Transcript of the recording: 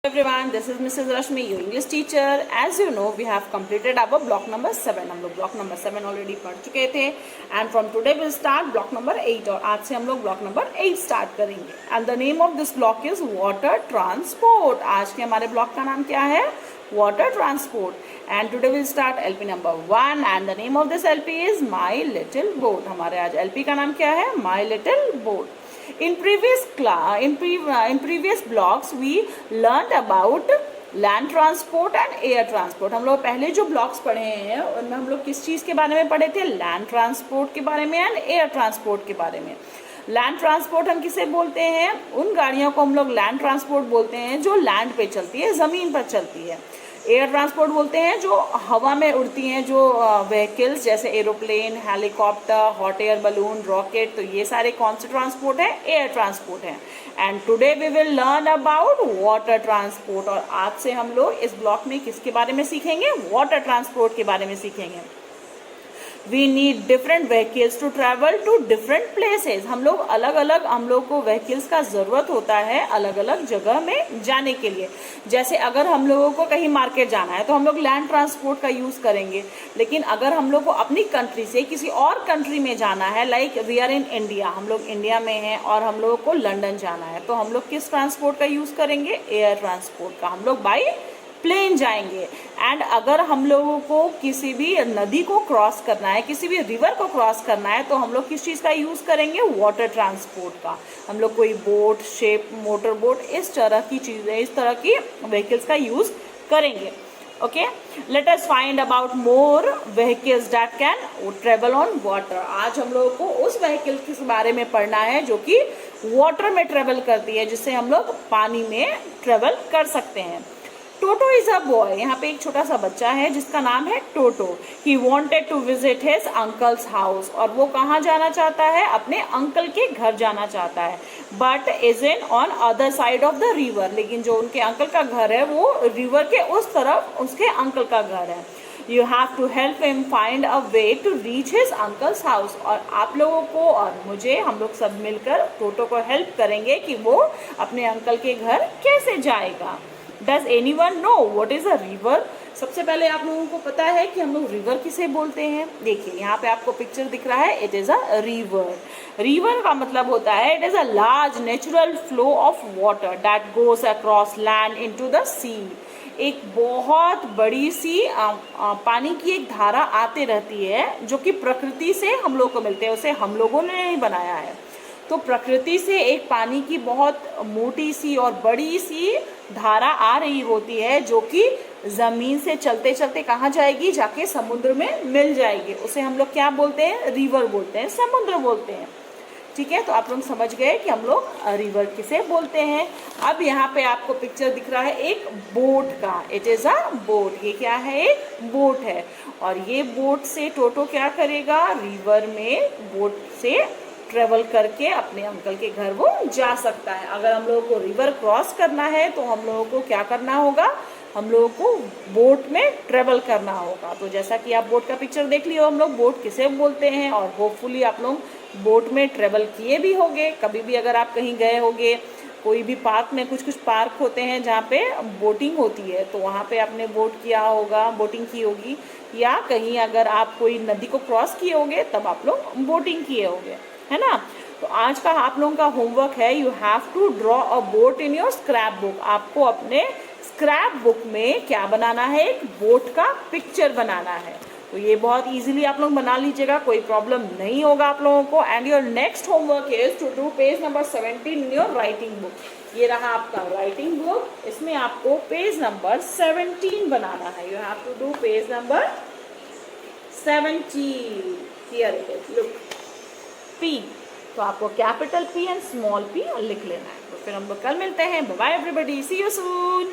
Everyone, this is Mrs. Rashmi, your English teacher. As you know, we have completed our block number 7. हम लोग block number 7 already पढ़ चुके थे. And from today we'll start block number 8. और आज से हम लोग block number 8 start करेंगे. And the name of this block is water transport. आज के हमारे block का नाम क्या है? Water transport. And today we'll start LP number 1. And the name of this LP is My Little Boat. हमारे आज LP का नाम क्या है? My Little Boat. In previous blocks we learned about land transport and air transport. हम लोग पहले जो ब्लॉक्स पढ़े हैं उनमें हम लोग किस चीज़ के बारे में पढ़े थे? लैंड ट्रांसपोर्ट के बारे में एंड एयर ट्रांसपोर्ट के बारे में. लैंड ट्रांसपोर्ट हम किसे बोलते हैं? उन गाड़ियों को हम लोग लैंड ट्रांसपोर्ट बोलते हैं जो लैंड पे चलती है, ज़मीन पर चलती है. एयर ट्रांसपोर्ट बोलते हैं जो हवा में उड़ती हैं, जो व्हीकल्स जैसे aeroplane, helicopter, hot air balloon, rocket. तो ये सारे कौन से ट्रांसपोर्ट है? एयर ट्रांसपोर्ट है. And today we will learn about water transport. और आज से हम लोग इस ब्लॉक में किसके बारे में सीखेंगे? वाटर ट्रांसपोर्ट के बारे में सीखेंगे. We need different vehicles to travel to different places. हम लोग अलग अलग हम लोग को व्हीकल्स का ज़रूरत होता है अलग अलग जगह में जाने के लिए. जैसे अगर हम लोगों को कहीं मार्केट जाना है तो हम लोग लैंड ट्रांसपोर्ट का यूज़ करेंगे. लेकिन अगर हम लोग को अपनी कंट्री से किसी और कंट्री में जाना है, like we are in India, हम लोग इंडिया में हैं और हम लोगों को लंदन जाना है, तो हम लोग किस ट्रांसपोर्ट का यूज़ करेंगे? एयर ट्रांसपोर्ट का. हम लोग बाई प्लेन जाएंगे. एंड अगर हम लोगों को किसी भी नदी को क्रॉस करना है, किसी भी रिवर को क्रॉस करना है, तो हम लोग किस चीज़ का यूज़ करेंगे? वाटर ट्रांसपोर्ट का. हम लोग कोई बोट, शिप, मोटर बोट, इस तरह की चीज़ें, इस तरह की व्हीकल्स का यूज़ करेंगे. Okay, let us find about more vehicles that can travel on water. आज हम लोगों को उस व्हीकल के बारे में पढ़ना है जो कि वाटर में ट्रेवल करती है, जिससे हम लोग पानी में ट्रेवल कर सकते हैं. टोटो इज अ बॉय. यहाँ पे एक छोटा सा बच्चा है जिसका नाम है Toto. He wanted to visit his uncle's house. और वो कहाँ जाना चाहता है? अपने अंकल के घर जाना चाहता है. But is in on other side of the river. लेकिन जो उनके अंकल का घर है वो रिवर के उस तरफ उसके अंकल का घर है. You have to help him find a way to reach his uncle's house. और आप लोगों को और मुझे, हम लोग सब मिलकर टोटो को हेल्प करेंगे कि वो अपने अंकल के घर कैसे जाएगा. Does anyone know what is a river? सबसे पहले आप लोगों को पता है कि हम लोग रिवर किसे बोलते हैं? देखिए यहाँ पे आपको पिक्चर दिख रहा है. It is a river. River का मतलब होता है it is a large natural flow of water that goes across land into the sea. एक बहुत बड़ी सी पानी की एक धारा आते रहती है जो कि प्रकृति से हम लोग को मिलते हैं, उसे हम लोगों ने नहीं बनाया है. तो प्रकृति से एक पानी की बहुत मोटी सी और बड़ी सी धारा आ रही होती है जो कि ज़मीन से चलते चलते कहाँ जाएगी? जाके समुद्र में मिल जाएगी. उसे हम लोग क्या बोलते हैं? रिवर बोलते हैं, समुद्र बोलते हैं. ठीक है, तो आप लोग समझ गए कि हम लोग रिवर किसे बोलते हैं. अब यहाँ पे आपको पिक्चर दिख रहा है एक बोट का. It is a boat. ये क्या है? एक बोट है. और ये बोट से टोटो क्या करेगा? रिवर में बोट से ट्रेवल करके अपने अंकल के घर वो जा सकता है. अगर हम लोगों को रिवर क्रॉस करना है तो हम लोगों को क्या करना होगा? हम लोगों को बोट में ट्रेवल करना होगा. तो जैसा कि आप बोट का पिक्चर देख लियो, हम लोग बोट किसे बोलते हैं. और होपफुली आप लोग बोट में ट्रेवल किए भी होंगे. कभी भी अगर आप कहीं गए होंगे, कोई भी पार्क में, कुछ पार्क होते हैं जहाँ पे बोटिंग होती है, तो वहाँ पे आपने बोट किया होगा, बोटिंग की होगी. या कहीं अगर आप कोई नदी को क्रॉस किए होंगे तब आप लोग बोटिंग किए होंगे, है ना. तो आज का आप लोगों का होमवर्क है, you have to draw a boat in your scrapbook. आपको अपने स्क्रैप बुक में क्या बनाना है? एक बोट का पिक्चर बनाना है. तो ये बहुत इजीली आप लोग बना लीजिएगा, कोई प्रॉब्लम नहीं होगा आप लोगों को. And your next homework is to do page number 17 in your writing book. ये रहा आपका राइटिंग बुक. इसमें आपको पेज नंबर 17 बनाना है. You have to do page number 17. Here it is, look. P, तो आपको capital P and small p लिख लेना है. तो फिर हम लोग कल मिलते हैं. Bye bye everybody, see you soon.